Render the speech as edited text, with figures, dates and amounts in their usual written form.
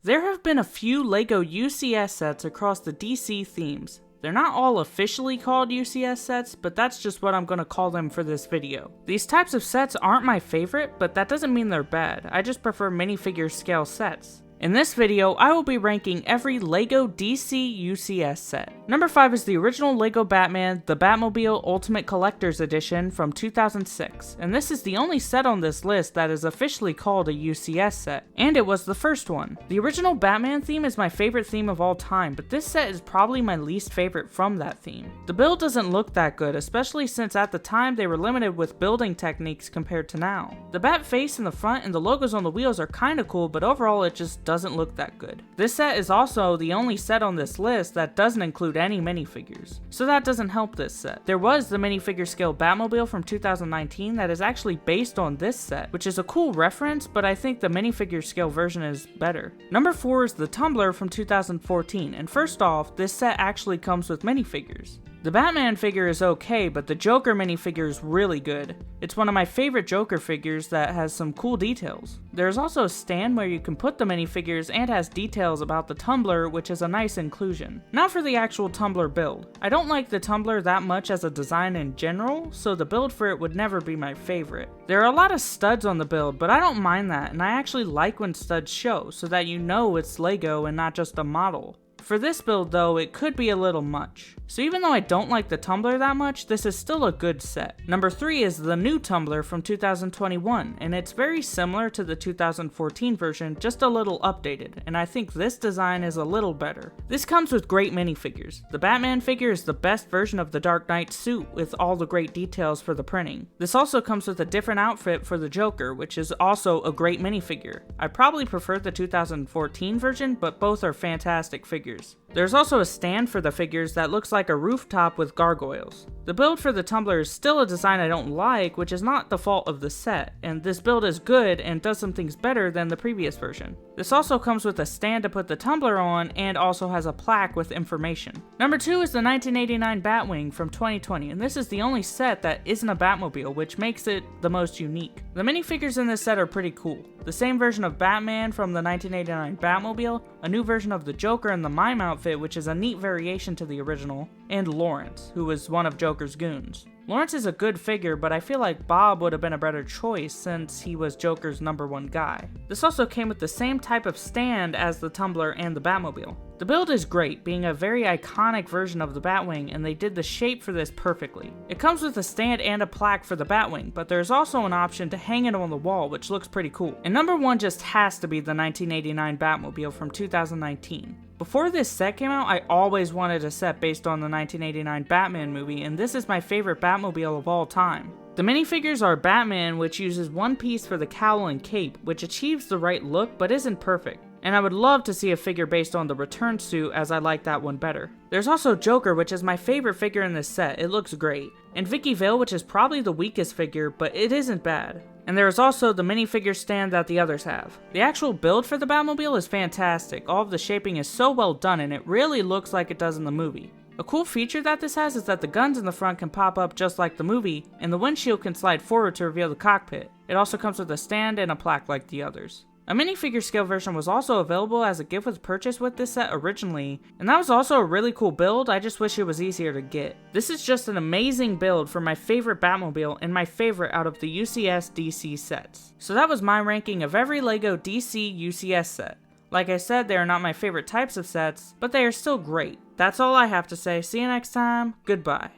There have been a few LEGO UCS sets across the DC themes. They're not all officially called UCS sets, but that's just what I'm gonna call them for this video. These types of sets aren't my favorite, but that doesn't mean they're bad. I just prefer minifigure scale sets. In this video, I will be ranking every LEGO DC UCS set. Number 5 is the original LEGO Batman, the Batmobile Ultimate Collector's Edition from 2006, and this is the only set on this list that is officially called a UCS set, and it was the first one. The original Batman theme is my favorite theme of all time, but this set is probably my least favorite from that theme. The build doesn't look that good, especially since at the time they were limited with building techniques compared to now. The bat face in the front and the logos on the wheels are kinda cool, but overall it just doesn't look that good. This set is also the only set on this list that doesn't include any minifigures, so that doesn't help this set. There was the minifigure scale Batmobile from 2019 that is actually based on this set, which is a cool reference, but I think the minifigure scale version is better. Number 4 is the Tumbler from 2014, and first off, this set actually comes with minifigures. The Batman figure is okay, but the Joker minifigure is really good. It's one of my favorite Joker figures that has some cool details. There's also a stand where you can put the minifigures and has details about the Tumbler, which is a nice inclusion. Now for the actual Tumbler build. I don't like the Tumbler that much as a design in general, so the build for it would never be my favorite. There are a lot of studs on the build, but I don't mind that, and I actually like when studs show, so that you know it's LEGO and not just a model. For this build though, it could be a little much. So even though I don't like the Tumbler that much, this is still a good set. Number 3 is the new Tumbler from 2021, and it's very similar to the 2014 version, just a little updated, and I think this design is a little better. This comes with great minifigures. The Batman figure is the best version of the Dark Knight suit with all the great details for the printing. This also comes with a different outfit for the Joker, which is also a great minifigure. I probably prefer the 2014 version, but both are fantastic figures. There's also a stand for the figures that looks like a rooftop with gargoyles. The build for the Tumbler is still a design I don't like, which is not the fault of the set, and this build is good and does some things better than the previous version. This also comes with a stand to put the Tumbler on and also has a plaque with information. Number 2 is the 1989 Batwing from 2020, and this is the only set that isn't a Batmobile, which makes it the most unique. The minifigures in this set are pretty cool. The same version of Batman from the 1989 Batmobile, a new version of the Joker in the mime outfit, which is a neat variation to the original, and Lawrence, who was one of Joker's goons. Lawrence is a good figure, but I feel like Bob would have been a better choice since he was Joker's #1 guy. This also came with the same type of stand as the Tumbler and the Batmobile. The build is great, being a very iconic version of the Batwing, and they did the shape for this perfectly. It comes with a stand and a plaque for the Batwing, but there's also an option to hang it on the wall, which looks pretty cool. And number 1 just has to be the 1989 Batmobile from 2019. Before this set came out, I always wanted a set based on the 1989 Batman movie, and this is my favorite Batmobile of all time. The minifigures are Batman, which uses one piece for the cowl and cape, which achieves the right look but isn't perfect. And I would love to see a figure based on the return suit, as I like that one better. There's also Joker, which is my favorite figure in this set, it looks great. And Vicky Vale, which is probably the weakest figure, but it isn't bad. And there is also the minifigure stand that the others have. The actual build for the Batmobile is fantastic, all of the shaping is so well done and it really looks like it does in the movie. A cool feature that this has is that the guns in the front can pop up just like the movie, and the windshield can slide forward to reveal the cockpit. It also comes with a stand and a plaque like the others. A minifigure scale version was also available as a gift with purchase with this set originally, and that was also a really cool build, I just wish it was easier to get. This is just an amazing build for my favorite Batmobile and my favorite out of the UCS DC sets. So that was my ranking of every LEGO DC UCS set. Like I said, they are not my favorite types of sets, but they are still great. That's all I have to say. See you next time, goodbye.